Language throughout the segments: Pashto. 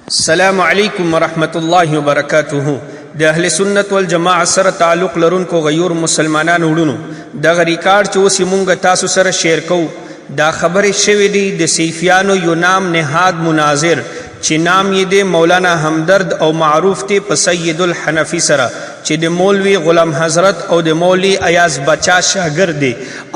السلام علیکم ورحمت الله وبرکاته. د اهل سنت والجماعت سره تعلق لرونکو غیور مسلمانانو وړونو دغه ریکارډ چې اوس مونږ تاسو سره شیر کوو دا خبرې شوې دي د صیفیانو یو نام نهاد مناظر چې نام یې دی مولانا همدرد او معروف دی په سید الحنفی سره چې د مولوی غلام حضرت او د مولوی ایاز بچا شاګرد دی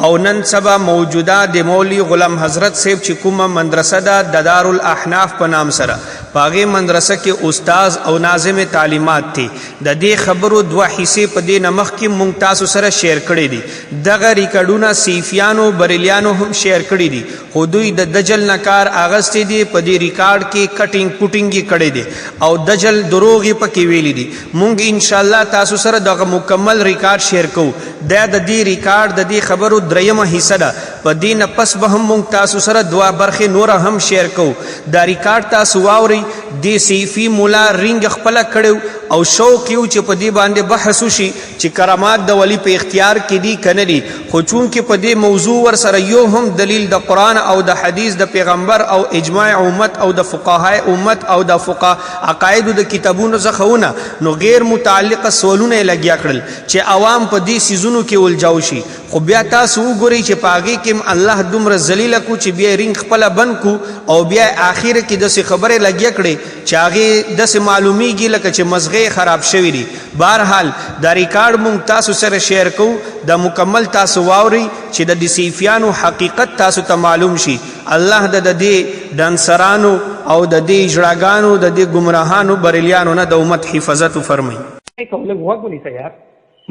او نن سبا موجوده د مولوی غلام حضرت صاحب چې کومه مدرسه ده د دارالاحناف په نام سره پاغه مدرسه کې استاد او ناظم تعلیمات دي. د دې خبرو دوه حصے په دې نمخ کې مونږ تاسو سره شیر کړي دي. دغه ریکارډونه صیفیانو بریلیانو هم شیر کړي دي خو دوی د دجل نکار اغستې دي په دې ریکارډ کې کټینګ پوټینګ کړي دي او دجل دروغي پکې ویلي دي. مونږ ان شاء الله تاسو سره دغه مکمل ریکارډ شیر کوو. د دې ریکارډ د دې خبرو دریمه حصہ ده په دې نه پس به هم مونږ تاسو سره دوه برخې نور هم شیر کوو. دا ریکارډ تاسو واوري د صیفی مولا رنګ خپل کړو او شوق یو چې په دې باندې بحث وشي چې کرامات د ولی په اختیار کې دي کنه دي. خو چون کې په دې موضوع ور سره یو هم دلیل د قرآن او د حدیث د پیغمبر او اجماع امت او د فقهای امت او د فقها عقاید د کتابونو څخهونه نو غیر متعلقه سوالونه لګیا کړل چې عوام په دې سيزونو کې ولجاو شي. خو بیا تاسو وګورئ چې پاګه کې الله دومره ذلیل کو چې بیا رنګ خپل بن کو او بیا اخر کې د څه خبره لګیا کړي چې هغه د څه معلومیږي لکه چې مزغه خراب شوی دي. بهرحال دا ریکارډ مونږ تاسو سره شیر کوو د مکمل تاسو واوري چې د صیفیانو حقیقت تاسو ته معلوم شي. الله د دې د انصارانو او د دې اجراګانو د دې گمراهانو بریلیانو نه د امت حفاظت فرمایي. لږ وګورئ یار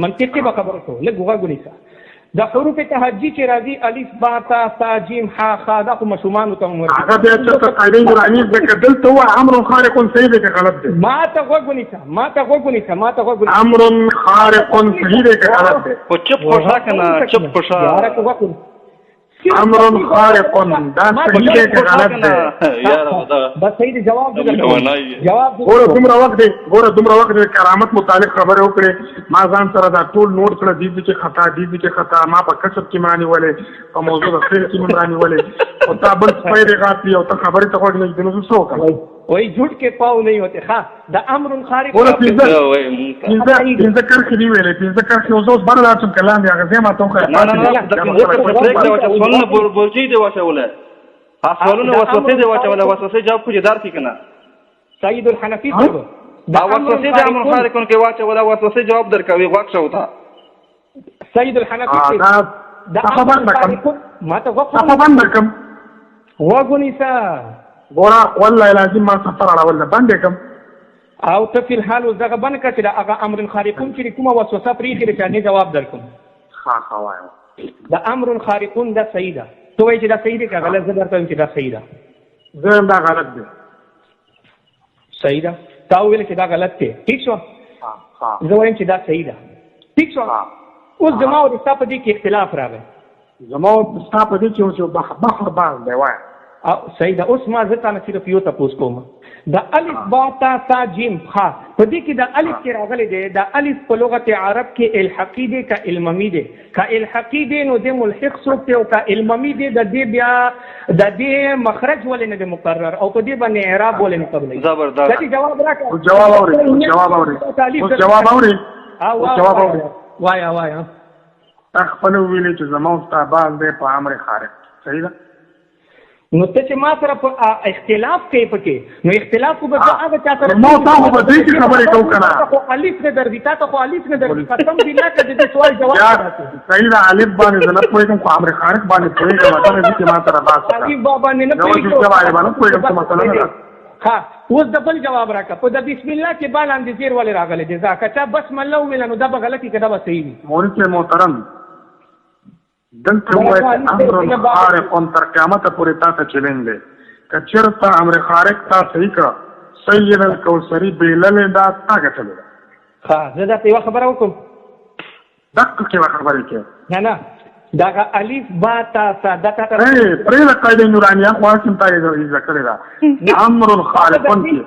منطقي به خبره کوو. لږ وګورئ دا حروف تهجی چې راځي الف با تا ثا جیم ح خ دا خو مشومان ته عمر هغه بیا چې قاعده نورانیه ذکر دلته هو امر خارق صحیح دی که غلط دی؟ ما ته وګورئ امر خارق صحیح دی که غلط دی؟ خو چپ خوشا کنه چپ خوشا امر خارق دا صحیح دی که غلط دی؟ بس صحیح دی. جواب ګوره دومره وخت دی کرامت متعلق خبره وکړې ما ځان سره دا ټول نوٹ کړه دې کې خطا ما په کسب کې معنی ولې په موضوع د خیر کې معنی ولې او تا بل سپیره غاتی او ته خبره ته وړل نه دنو څه وکړه وای جھوٹ کے پاؤ نہیں ہوتے. ها دا امر خارق ګوره پینځه کرښې دی ویلې پینځه کرښې اوس بار راځم کلام دی هغه زما ته سوالونه برجی دی واچوله سوالونه وسوسه دی واچوله وسوسه جواب کو جدار کی کنه سید الحنفی صاحب دا وسوسه د امر خارق کې واچوله وسوسه جواب درکوي واک شو تا سید الحنفی صاحب دا خبر نکم ما ته وګورئ وګونیسا ګوره والله لازم ما سفر اړول باندې کوم او ته فی الحال زغه بن کړه دا هغه امر خارقون چې کومه وسوسه پرې خېره چانه جواب درکوم. ها وایم دا امر خارقون دا صحیح ده. تو وایي چې دا صحیح دی که غلط؟ زه درته وایم چې دا صحیح ده. زه دا غلط دی. صحیح ده. تا وویل چې دا غلط دی. ٹھیک شو. زه وایم چې دا صحیح ده. ٹھیک شو. اوس زما او ستا په دې کې اختلاف راغی. زما او ستا په دې کې اوس بحر باز دی وایه صحیح ده. اوس ما زه تا نه صرف یو تپوس کوم د الف با تا ثا جیم خ په دې کې د الف کې راغلی دی. د الف په لغت عرب کې الحقی دی که الممی دی. که الحقی دی نو د ملحق څوک دی او که الممی دی د دې بیا د دې مخرج ولې نه دی مقرر او په دې باندې اعراب ولې نه قبلوي. زبردست جواب راکړه. جواب اوري وایا خپل ویلې چې زما او ستا باز دی په امر خارق صحیح ده. نو ته چې ما سره په اختلاف کوي پکې نو اختلاف کو به هغه چا سره ما تاسو په دې کې خبرې کوم کنه خو الف نه درځي تا خو الف نه درځي قسم بالله چې دې سوال جواب صحیح ده. الف باندې زنه کوئی کوم امر خارق باندې کوئی مطلب دې چې ما سره باسه الف بابا نه کوئی کوم مسله نه. ها اوس د بل جواب راکړه په د بسم الله کې بال اندې زیر ولې راغله دي ځکه چې بسم الله ویل نو دا به غلطي کده به صحیح وي. مورث محترم دلته وایي امر خارق تر قیامت پورې تاسو چیلنج دی که چېرته امر خارق تا صحیح کړه سید الکوثری بیللې دا تا ګټلې ده. ها زه درته یوه خبره وکړم دقیقه کې خبرې کې نه دغه الف با تا ثا دا تا پرې د قاعده نورانیه خو هڅه تا یې ذکر ده امر خارق کې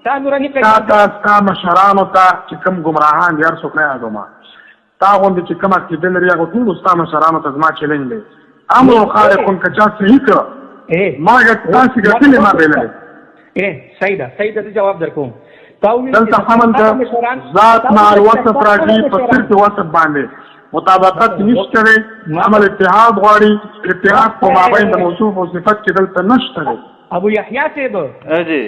تا نورانی تا مشرانو ته چې کوم گمراهان یار څوک نه یادوما تا غوندې چې کوم عقیده لري هغه ټول ستا مشرانو ته زما چیلنج دی. امر خارق که چا صحیح کړه ما تاسو ګټلې ما بیللې صحیح ده زه جواب درکوم. دلته حمل د ذات مع الوصف راځي په صرف وصف باندې مطابقت نشته دی، عمل اتحاد غواړي، اتحاد په مابین د موصوف او صفت کې دلته نشته دی. ابو یحیی صاحب جی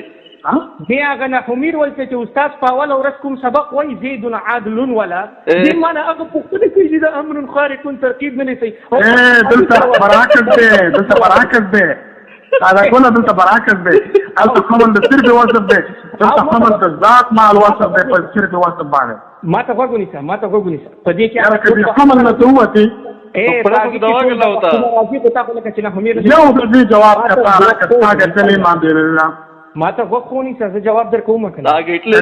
دی هغه نحومیر ولته چې استاد په اول ورځ کوم سبق وایي زید عادل ولا دې معنی هغه پوښتنه کوي چې د امر خارق ترکیب نه لسي دلته برعکس دی دا کومه دلته برعکس دی البته کوم د صرف وصف دی دلته حمل د ذات مع الوصف دی په صرف وصف باندې ما ته وګونی په دې کې هغه حمل نه توتي په دغه دواګه لاوتا راځي ته کو لکه چې نحومیر یو د جواب کړه راکړه کله ما دی ما ته وخونی څه جواب درکوم کنه دا ګټلې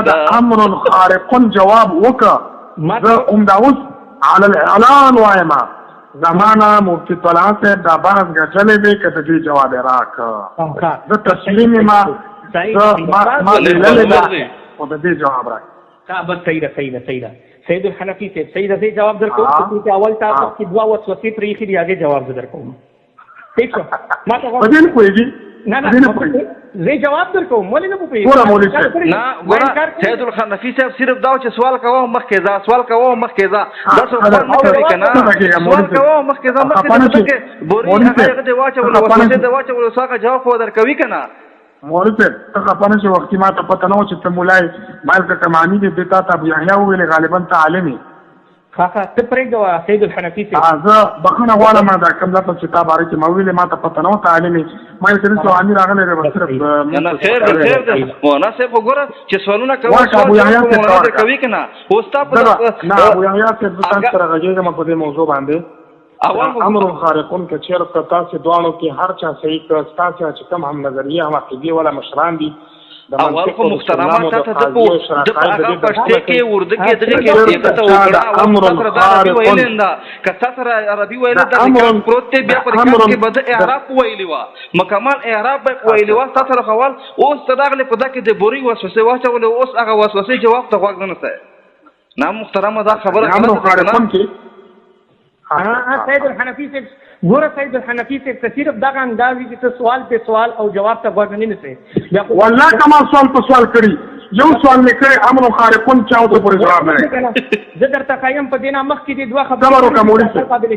دا امر خارق جواب وکا زه اوس على الاعلان وایما زمانہ مفتی طلحه صاحب دا باز غچلې دې کته دې جواب راک زه تسلیم ما لله او دې جواب راک کا بس صحیح ده سید الحنفی سے صحیح ده جواب درکوم چې اول تاسو کې دوا وسوسه پرې خې دی هغه جواب درکوم ٹھیک ہے ما ته بدل کوئی نه زه جواب درکوم ولې نه پوهیږم ګوره مولوي صاحب نه ګوره سید الحنفی صاحب صرف دا چې سوال کوو مخکې ځه دا څه نه کوي کنه سوال کوو مخکې ځه بوري هغه د واچول وسوسه د واچول ساقه جواب و درکوي کنه مولوي صاحب ته خپانه چې وختي ما ته پته نه و چې ته مولای مالک کمانی دې دیتا ته ابو یحیی ویل غالبا ته عالمي خاصه ته پرېږده سید الحنفی صاحب زه بخښنه غواړم دا کوم ځای په کتاب اړه چې ما ویلې ما ته پته نه و ته عالمي ما یې سره سوال راغلی دی صرف نه خیر ده مولانا صاحب وګوره چې سوالونه کوي کنه اوستا په نه ابو یحیی صاحب ځان سره غږیږم په دې موضوع باندې امر خارقون که چیرته تاسو دوانو کې هر چا صحیح کړ تاسو چې کوم هم نظریه هم عقیده ولا مشران دي اول خو محترمه ته د هغه پښتې کې ورده کې دغه کې ته وکړه امر خارق ویلندا کته سره عربي ویل دا پروت بیا پر کې بد اعراب ویلی وا مکمل اعراب ویلی وا تاسو خپل اوس تداغله په دکې د بوري وسوسه واچول اوس هغه وسوسه جواب ته غوږ نه سه نه محترمه دا خبره امر خارقون کې سید الحنفی سے ګوره سید الحنفی سے صرف دغه انداز چې سوال په سوال او جواب ته غوږ نه نسی والله کما سوال په سوال کړی یو سوال نه کړی امر خارقون چاو ته پر جواب نه زه درته قایم په دینه مخ کې دوه خبرو کا مولوی صاحب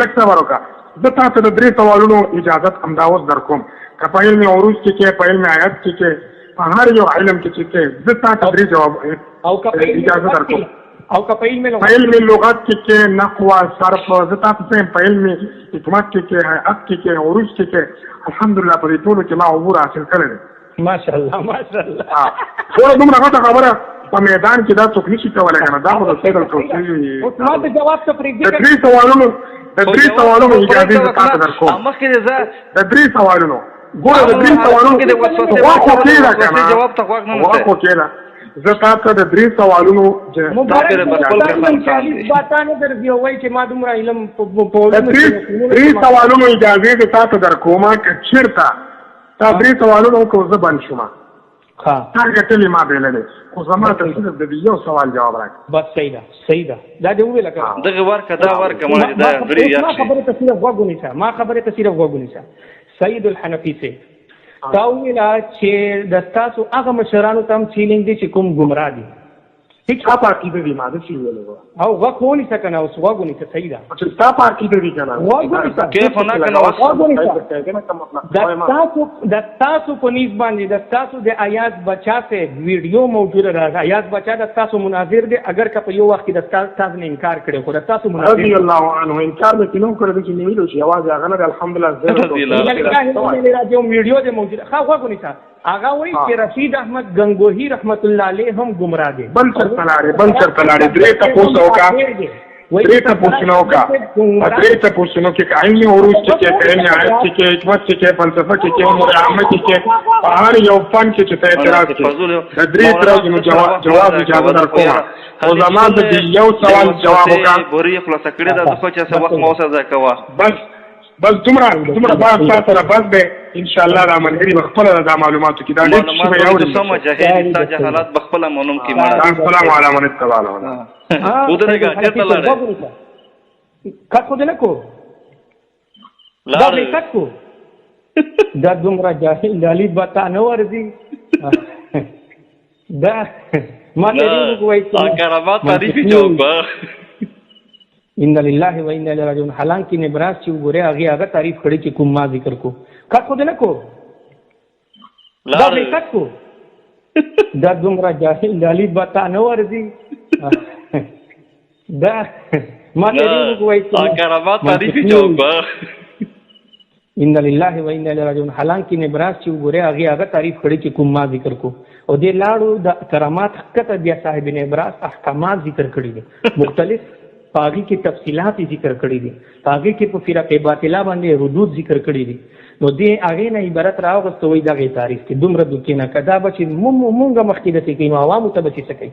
لکه ورکا زه تاسو د درې سوالونو اجازه امداوس درکوم کپایل می اوروز کې پایل می آیات کې په هر یو علم کې زه تاسو درې جواب او کپایل اجازه درکوم او کپایل میں لغت کے نحو صرف زتا سے پہل میں حکمت کے حق کے عروج کے الحمدللہ پر ټول کې ما عبور حاصل کړل ماشاءالله ټول دومره غټه خبره په میدان کې دا څوک نشي کولای کنه دا خو د سیدل کوي اوس ما ته جواب ته پرېږدي د درې سوالونو اجازه تاسو درکوم مخکې زه د درې سوالونو ګوره د درې سوالونو کې د وسوسه جواب ته غوږ نه واخو کېلا زه تاسو د درې سوالونو باتانه درځي وای چې ما دومره علم په درې سوالونو اجازه تاسو درکوم چې چیرته تا درې سوالونو کو زه باندې شوم ها هغه ټلی ما بیللې خو زما ته صرف د یو سوال جواب راکړه بس صحیح ده دا دی ویل کړه دغه ورکه دا مونږ دا درې یا خبره ته صرف وګونی سید الحنفی سے تاویلا چې د تاسو هغه مشرانو تم چیلنج دي چې کوم گمراه دي ٹھیک ہے پارٹی دے دی ماده سی ویلو او وکونی سکنه اوس وګونی ته صحیح ده چې تا پارٹی دے دی کنه وګونی ته کیف نه کنه د تاسو په نسبت باندې د تاسو د آیات بچا سے ویډیو موجود راځي آیات بچا د تاسو مناظر دي اگر که په یو وخت د تاسو نه انکار کړي خو د تاسو مناظر رضی الله عنه انکار به کینو کړی چې نیولو شي आवाज هغه نه الحمدلله زه راځم ویډیو د موجود خو وګونی ته هغه وایي چې رشید احمد گنگوہی رحمت الله علیه هم گمراه دي بل چرتلاړي درې تاسو وکا درې تاسو وکا درې تاسو نو کې عیني اوروز کې کړنی آیت کې حکمت کې فلسفه کې امور عامه کې په هر یو فن کې چې ته اعتراض کې درې تاسو جواب اجازه درکوم او زموږ د یو سوال جواب وکا بوري خلاص کړی دا څه چې وخت موسه ځکوا بس دومره باید سره بس به ان شاء الله را منګري بخپل د معلوماتو کې دا ډېر سم جاهل تا جهالت بخپل مونم کې ما السلام علیکم تعالی ودرګه چرته لاړ کټ خو دې نه کو لاړ کټ کو دا دومره جاهل د الف با تا نه ورځي دا ما ته وایي کرامات تعریف جواب ان لله و انا الیه راجعون. حالانکه نبراس چې وګوره هغه تعریف کړی چې کوم ما ذکر کو کټ خو نه کو دا به کټ کو دا دومره جاهل د الف با تا نه ورځي دا ما ته وایي کرامات تعریف جواب ان لله و انا الیه راجعون. حالانکه نبراس چې وګوره هغه تعریف کړی چې کوم ما ذکر کو او دې لاړو د کرامات کته بیا صاحب نبراس احکامات ذکر کړی دي مختلف پاغي کې تفصيلات ذکر کړی دي پاغي کې په فرقه باطله باندې ردود ذکر کړی دي نو دې هغه نه عبارت راوغستوي دغه تعریف کې دومره دوکې نه کدا بچ مونږه مخکې د کې نو عوامو ته بچ سکی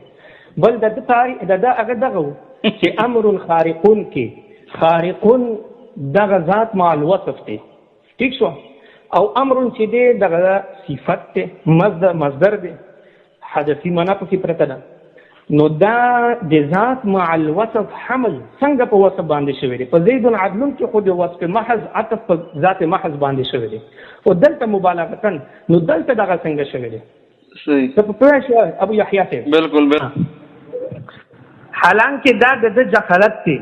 بل د تاریخ د هغه دغه چې امر خارقون کې خارقون دغه ذات مع الوصف دی ٹھیک شو او امر چې دی دغه صفت ته مصدر دی حدثي معنا په پرته ده نو دا د ذات مع الوصف حمل څنګه په وصف باندې شوی دی په زید عدل کې خو د وصف محض عطف په ذات محض باندې شوی دی او دلته مبالغه نو دلته دغه څنګه شوی دی صحیح ته په پوهه شو ابو یحیی ته بالکل حالانکه دا د جهالت دی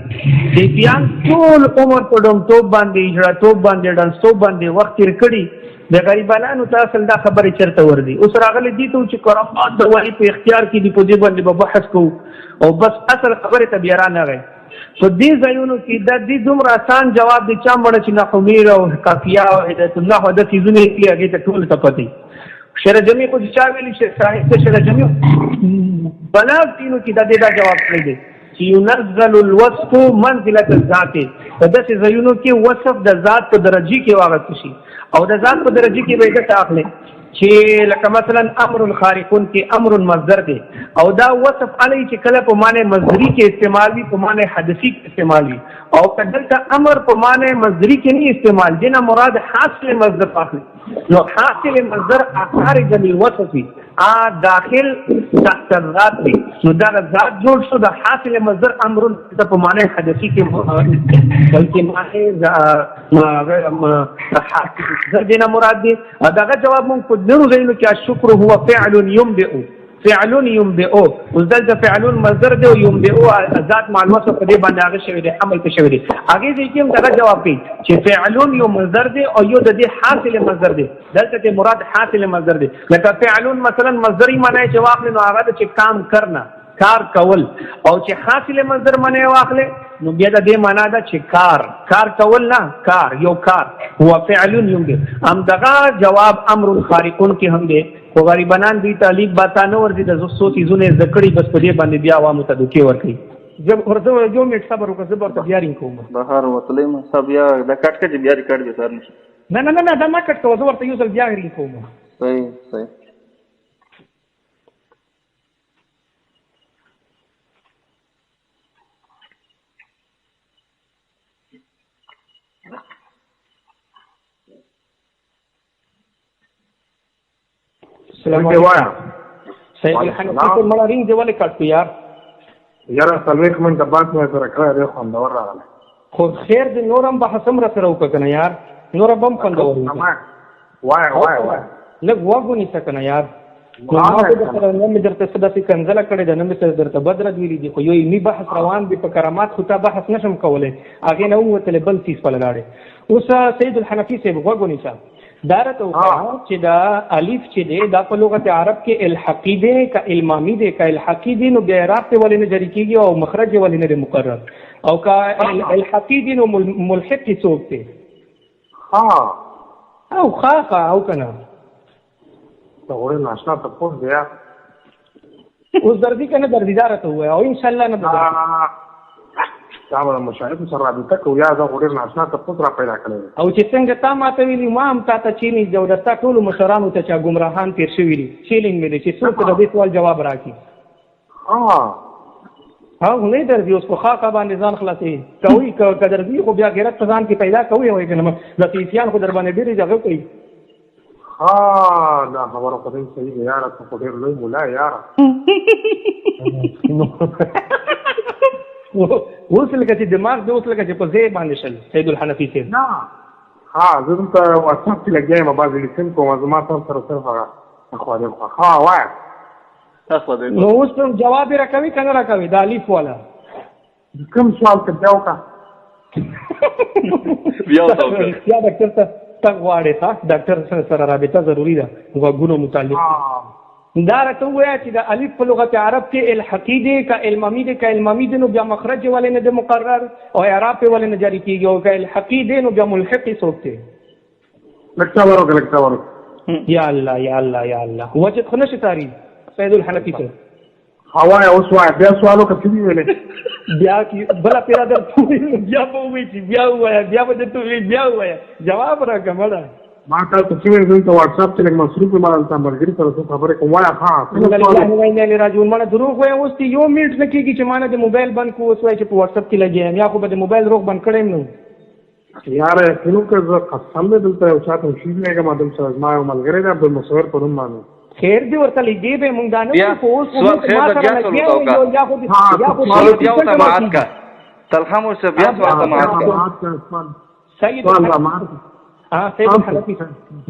بیان ټول عمر په ډوم توپ باندې اجرا توپ باندې ډنس توپ باندې وخت تیر کړي د غریبانو ته اصل دا خبره چرته وردی اوس راغلی دي ته چې کرامات د وحی په اختیار کې دی په دې باندې به بحث کو او بس اصل خبره ته بیا نه غي په دې ځایونو کې د دې دومره آسان جواب دی چا مړ چې نه خمیر او کافیه او هدایت الله د چیزونه کې هغه ته ټول ته پتی شرع جمعي کو چا ویلی چې صحیح شرع جمعي بلاغ تینو کې د دې دا جواب کړی دی چې ينزل الوصف منزله الذات په دې ځایونو کې وصف د ذات په درجه کې واغت شي او د ذات په درجه کې به څه اخلي چې لکه مثلا امر خارقون کې امر مصدر دی او دا وصف علی چې کله په معنی مصدری کې استعمال وي په معنی حدثی کې استعمال وي او کله امر په معنی مصدری کې نه استعمال دینه مراد حاصل مصدر اخلي نو حاصل مصدر خارج الوصف داخل تحت الذات دی نو دا ذات جوړ شو د حاصل مصدر امر په معنی حدثی کې بلکې معنی دینه مراد دی دا جواب مونږ په دغه ځایونو کې الشکر هو فعل ينبئ اوس دلته فعل مصدر دی او ينبئ ذات مع الوصف په دې باندې هغه شوی دی عمل ته شوی دی هغه دې کې دا جواب کوي چې فعل یو مصدر دی او یو د دې حاصل مصدر دی دلته مراد حاصل مصدر دی لکه فعل مثلا مصدری معنی چې واخلې نو هغه چې کام کرنا کار کول او چې حاصل مصدر معنی واخلې نو بیا د دې معنا ده چې کار کول نه کار یو کار هو فعل ينبئ ام دغه جواب امر خارقون کې هم دی خو غریبانان دي تعلیب باتانه ورته د زو چیزونه ذکرې بس په دې باندې بیا عوامو ته دوکي ورکړي جب ورته جو میټ صبر وکړه زبر ته بیا رین کوم بهر وتلې ما سب یا د کټ کټ بیا ریکارډ به سر نشي نه دا ما کټ کوم ورته یو ځل بیا رین کوم صحیح السلام علیکم سید الحنفی کو مړه رینګ دی ولې کټ یار سلویک من د بات نه سره کړه دی خو نور راغله خو خیر د نورم به حسم را سره وکنه یار نور بم خوندور وای لږ واغونی سکنه یار نو ما په سره نن درته څه د کنزله کړي د نن سره درته بدر ویلي دي خو یو می بحث روان دی په کرامات خو ته بحث نشم کولای هغه نه وته بل چیز په لاړې اوس سید الحنفی سے واغونی شه دارته چې دا الف چې دی دا په لغت عرب کې الحقی دی کا المامی دی کا الحقی دی نو بیا اعراب ته ولې نه جری کیږي او مخرج ولې نه مقرر او کا الحقی دی نو ملحق کی څوک دی او خاخه او کنه ته وړه ناشنا ته پوه بیا اوس دردی کنه دردیدار ته وای او ان شاء الله نه دا به مشاهد سره رابطه کو یا دا غوډر ناشنا ته پوتره پیدا کړي او چې څنګه تا ماته ویلی ما هم تا ته چینی جو دستا ټول مشرانو ته چا گمراهان تیر شوی دي چیلنج مې دي چې څوک د دې سوال جواب راکړي نه درځي اوس خو خاصه باندې ځان خلاصي کوي کدر دی خو بیا غیرت ځان کې پیدا کوي وای کنه لطیفیان خو در باندې ډیره ځای کوي دا خبره په دې صحیح دی یار ته ډیر لوی مولا یار اوس لکه چې دماغ د اوس لکه چې په ځای باندې شل سید الحنفی سے نه ها زه دلته واتساپ کې لګیا یم بعضې لیکن کوم زما تاسو سره صرف هغه خوا دې خوا ها وایه نو اوس جواب یې راکوي که نه راکوي د الف والا کوم سوال ته بیا وکړه بیا ورته وکړه رښتیا ډاکټر ته تګ غواړې ښه ډاکټر سره رابطه ضروري ده غوږونو متعلق دا راته ووایه چې د الف په لغت عرب کې الحقي دی که المامي دی که المامي دی نو بیا مخرج ولې نه دی مقرر او اعراب یې ولې نه جاري کېږي او که الحقي دی نو بیا ملحق یې څوک دی لکه ورکړه لکه ورکړه یا الله یا الله یا الله وجد خو نشي تاریخ سید الحنفي څه هوای اوس وایه بیا سوال وکړه څه دي ویلې بیا بله پیرا درته بیا به ووایي چې بیا ووایه بیا به درته ووایي بیا ووایه جواب راکړه مړه ما تاسو چې ویل دلته واتساپ کې لږ مصروف یم دلته ملګري سره څه خبرې کوم وایه ها راجون مړه دروغ وایم اوس چې یو منټ نه کېږي چې ما نه د موبایل بند کړو اوس وایي چې په واتساپ کې لګیا یم یا خو به د موبایل روغ بند کړی یم نو یاره یقینو که زه قسم دی دلته یو چا ته شي لګم دلته زما یو ملګری دی عبدالمصور په نوم باندې خیر دی ورته لګې به مونږ دا نه خو اوس سوال خیر ده بیا ورته معاد کا تلخم ورسه بیا ورته معاد کا سید الحنفي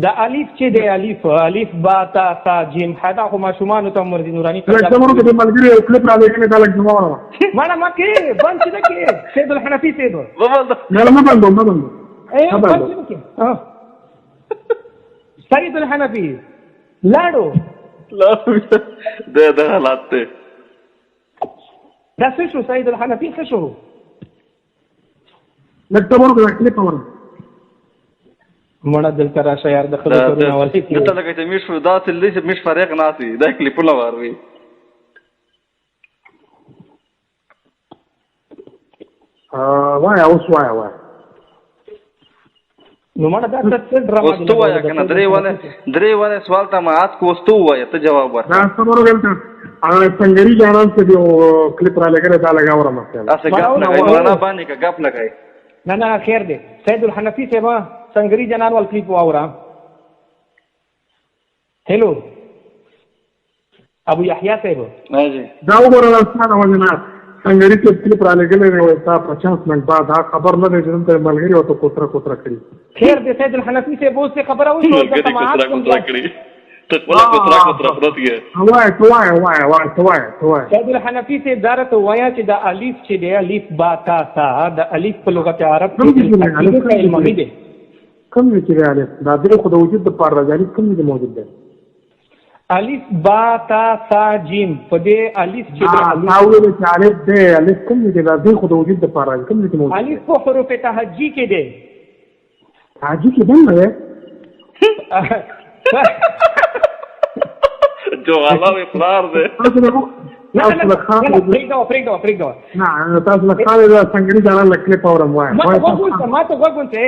دا الف چې دی الف با تا تا جیم حدا خو ماشومان ته عمر دي نوراني لکه څنګه چې ملګری یو کلیپ را لګنه دا لګ جوړه ما ما کې بند نه کې سید الحنفي سید نه ما بندو اے بند نه کې سید الحنفي لاړو د حالات ته دا څه شو سید الحنفي څه شو لکه ورکړه کلیپ ورکړه مړه دلته راشه یار د خبرو نه ولې کې دته لکه چې مش دا تل دې مش فرق ناسي دا کلیپونه واروي وای اوس وای نو مړه دا څه ډرامه اوس تو وای کنه درې ونه سوال ته مات کو اوس تو وای ته جواب ورکړه دا څه ورغلته هغه څنګهري جانان څه دی کلیپ را لګره دا لګاوره مثلا اسه غپ نه کوي ولا باندې کا غپ نه کوي نه خیر دی سید الحنفي سیوا څنګهري جانان ول کلیپ واورا هلو ابو یحیی صاحب ماجي دا وګوره استاد وجنا څنګهري چې کلیپ را لګلې نو تا 50 منټ بعد دا خبر نه دی چې ته ملګری او ته کوتره کړی خیر دی سید الحنفي سیب اوس خبره وشو دا تمام کړی ته ولا کوتره پروت یې وای سید الحنفي سیب دارته وایا چې دا الف چې دی الف با تا تا دا الف په لغت عرب کې علمي دی کوم چې دی الف دا د خو د وجود د پر راځي کوم دی موجود دی الف با تا تا جیم په دې الف چې دی ناوې چې الف دی الف کوم دی دا د خو د وجود د پر راځي کوم دی موجود الف په حروف تهجی کې دی تهجی کې دی نه جو الله اقرار ده پرېږده نه تاسو له خاله دا څنګه جانان لکه پاورم وای ما ته وګورئ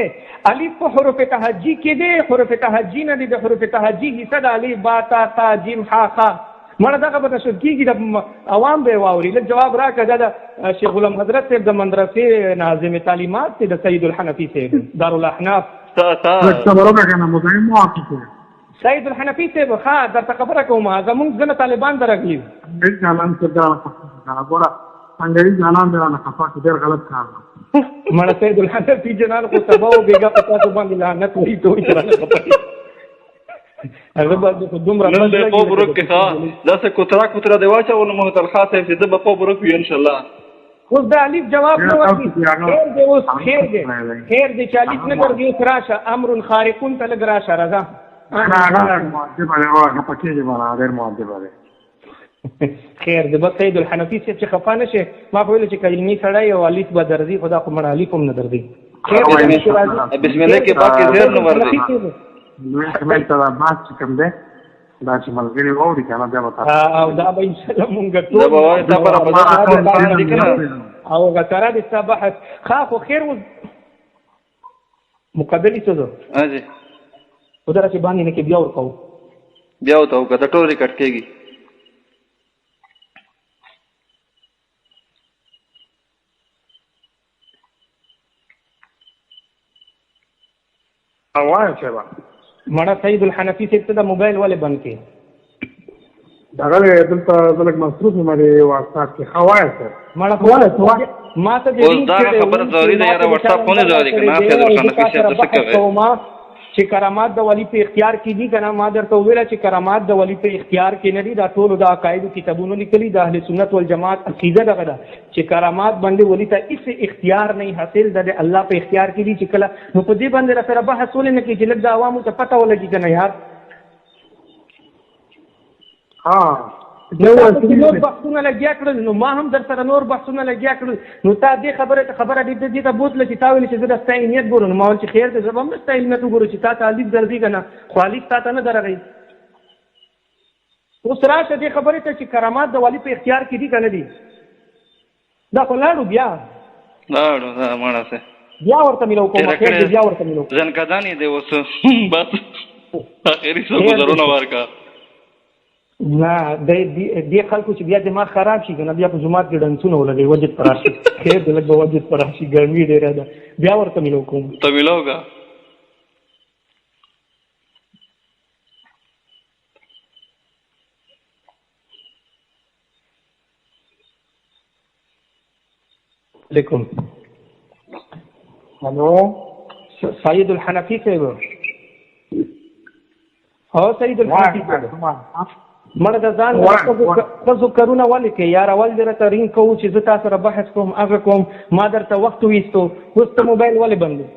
الف په حروف تهجی کې دی حروف تهجی نه دي د حروف تهجی حصہ د الف با تا تا جیم ح خ مړه دغه به شو کېږي د عوام به واوري لږ جواب راکړه دا شیخ غلام حضرت صاحب د مدرسې ناظم تعلیمات دی د سید الحنفي صاحب دارالاحناف سید الحنفي صاحب ښه درته خبره کوم زمونږ ځینې طالبان درغلي مړه سید الحنفي جنان خو سبا او بیګا په تاسو باندې لعنت وایي ته وایي ترانه خبرې هغه باندې خو دومره نن د په برک کې ښه داسې کوتره دی واچو نو محمد الخا صاحب چې د په برک وي ان شاء الله اوس د الف جواب نه ورکړي خیر دی چې الف نه ورګي اوس راشه امر خارقون ته لګ راشه رضا خیر دی بس سید الحنفي چې خفا نشي ما ویل چې کلمې سړی او الف به درځي خدا خو مړ الف هم نه درځي بسم الله کې باقي زیر نو ورځي نو کومه ته باز کوم ده دا چې ملګری ووري کنه بیا وتا او دا به ان شاء الله مونږ ټول دا به وای دا پر او غتره د صباحت خو خیر مقدمي څه ده اجي ودره چې باندې نه کې بیا ورکاو بیا وته او کته ټول ریکټ کېږي اوای څه مړه سید الحنفي سے ته موبایل والے بند کې دغه دلته زلک مصروف مې واسطه کې خوای څه مړه ما ته اوس دا خبره ضروري ده یاره واتساپ باندې ضروري کنه په درخانه کې څه کوي چې کرامات د ولی په اختیار کې دي کنه ما درته ویل چې کرامات د ولی په اختیار کې نه دي دا ټول د عقاید کتابونو لیکلي د اهل سنت والجماعت عقیده دغه ده چې کرامات باندې ولی ته هیڅ اختیار نه حاصل د الله په اختیار کې دي چې کله نو په دې باندې سره بحث ولې نه کې چې لږ د عوامو ته پته ولګي کنه یار نور بحثونه لګیا کړل نو ما هم در سره نور بحثونه لګیا کړل نو تا دې خبره دې ته بوتله چې تا ویل چې زه د ستا علمیت ګورم نو ما ویل چې خیر دی زه به هم د ستا علمیت وګورو چې تا ته الف درځي که نه خو الف تا ته نه درغی اوس راشه دې خبرې ته چې کرامات د والي په اختیار کې دي که نه دي دا خو لاړو بیا بیا ورته ملو کوم خیر دی بیا ورته ملو ځنکدانې دی اوس بس اخري څه ګزارونه ورکړه نه دې خلکو چې بیا دماغ خراب شي که نه بیا په جومات کې ډنسونه ولګوي وجد پر راشي خیر دی لږ به وجد پر راشي ګرمي ډېره ده بیا ورته ملو کوم ته ملوګه علیکم هلو سید الحنفی صاحب هو سید الحنفی صاحب مړه د ځان ښځو کارونه ولې کوي یار اول دې راته رینګ کوو چې زه تا سره بحث کوم هغه کوم ما درته وخت ویستو اوس ته موبایل ولې بند دی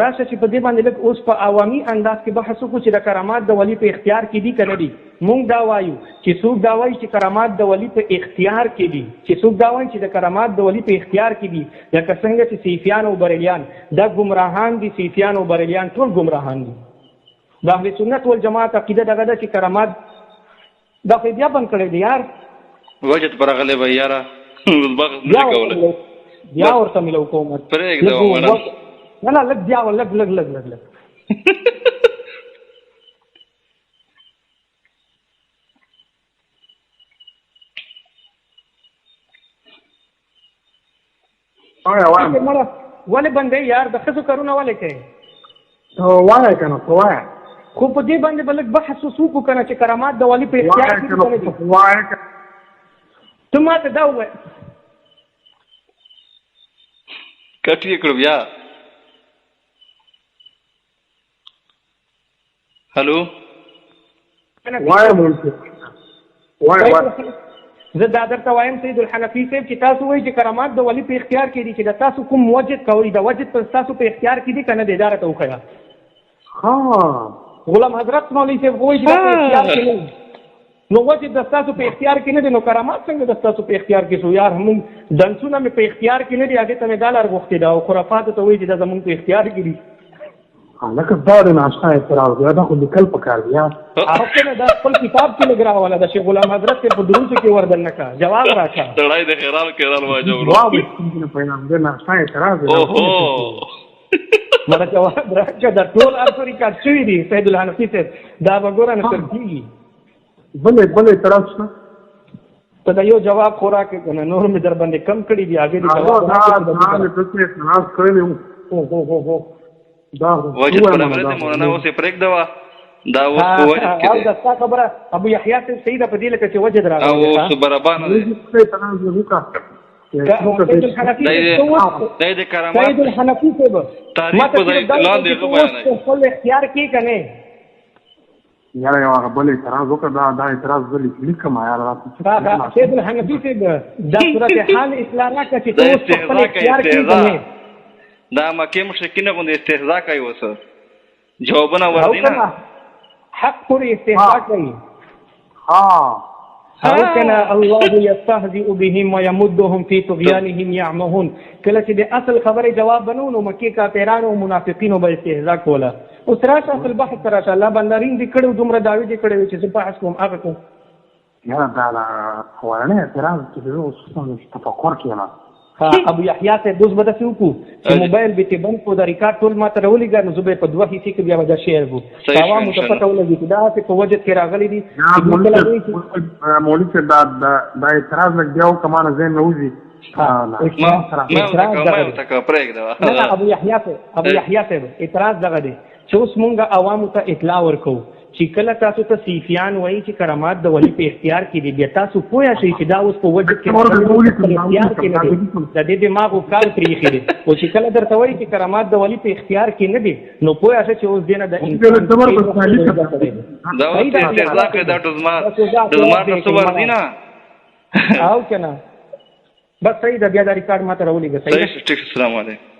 راشه چې په دې باندې لږ اوس په عوامي انداز کې بحث وکړو چې د کرامات د ولي په اختیار کې دي که نه دي مونږ دا وایو چې څوک دا وایي چې کرامات د ولي په اختیار کې دي چې څوک دا وایي چې د کرامات د ولي په اختیار کې دي لکه څنګه چې صوفیان او بریلیان دا ګمراهان دي صوفیان او بریلیان ټول ګمراهان دي د اهل سنت والجماعت عقیده دغه ده چې کرامات دا خو بیا بند کړی دی یار وجد پر غلې به یاره بغض نه کوله بیا ورته ملو کوم پرېږده ومنه نه لږ بیا لږ ولې بندې یار د ښځو کارونه ولې کوي وایه که نه وایه خو په دې باندې به لږ بحث وکړو که نه چې کرامات د والي په اختیار کې دي ته ما ته دا ووایه کټ یې کړو بیا هلو زه دا درته وایم سید الحنفي صاحب چې تاسو وایي چې کرامات د والي په اختیار کې دي چې د تاسو کوم وجد کوئ د وجد په تاسو په اختیار کې دي که نه دی دا راته وښیه غلام حضرت مولوي صاحب وایي چې په اختیار کې نه نو وجد د تاسو په اختیار کې نه دی نو کرامات څنګه د تاسو په اختیار کې شو یار موږ ډنسونه مې په اختیار کې نه دي هغې ته مې دا لار غوښتې ده او خرافاتو ته وایي چې دا زموږ په اختیار کې دي لکه دا د ناشنا اعتراض دی دا خو لیکل پکار دی هغه دا خپل کتاب کې لګ راوله د شیخ غلام حضرت په دروسو کې وردن نه کا جواب راکړه دړای د خیرال واجب د ناشنا اعتراض دی مړه جواب راکړه د ټول ارث ریکارډ شوی دی سید الحنفي صاحب دا وګوره نه ترتیبي بل اعتراض شته ته دا یو جواب خو راکړه که نه نور مې در باندې کم کړي دي هغې دې جواب وجد پر غلط مولانا اوس پرېږده وه دا اوس په وجد کې دی دا ستا خبره ابو یحیی صاحب صحیح ده په دې لکه چې وجد راغلی او اوس برابانه دی د کرامات سید الحنفي صاحب تاریخ په ځای لاندې هغه بیانوي خپل اختیار کې که نه یاره یو هغه بل اعتراض وکړه دا اعتراض زه لیکم یاره سید الحنفي صاحب دا صورتحال اصلاح راکړه چې ته اوس خپل اختیار کې که نه دا مکې مشرکینه غوندې استهزا کوي اوس جوابونه ورځي نه حق پورې استهزا کوي او کنه الله یستهزئ بهم ويمدهم في طغيانهم يعمهون کله چې د اصل خبره جواب بنو نو مکې کافرانو او منافقینو به استهزا کوله اوس راشه اصل بحث راشه الله بندرین دې کړو دومره دعوی دې کړو چې بحث کوم هغه کوم یاره دا اولنی اعتراض چې اوس تفکر کېما ابو یحیی صاحب دوس به داسې وکړو چې موبایل به تې بند کړو دا ریکارډ ټول ما ته راولېږه نو زه به یې په دوه حصې کې بیا به دا شعر وو عوامو ته پته ولګي چې دا هسې په وجد کې راغلی دي مولوي صاحب دا اعتراض لږ بیا وکړه ما نه ذهن نه وځي ابو یحیی صاحب اعتراض دغه دی چې اوس مونږ عوامو ته اطلاع ورکو چې کله تاسو ته صیفیان وایي چې کرامات د ولی په اختیار کې دي، بیا تاسو پوه شئ چې دا اوس په وجود کې اختیار کې نه دي، د دې دماغ او کار پرېښي دي. او چې کله درته وایي چې کرامات د ولی په اختیار کې نه دي، نو پوه شئ چې اوس دې نه د دا اوس استهزاء کوي، دا ډزمار ته څه ورځي نه او که نه. بس صحیح ده، بیا دا ریکارډ ما ته راولېږه. صحیح، ټیک، السلام علیکم.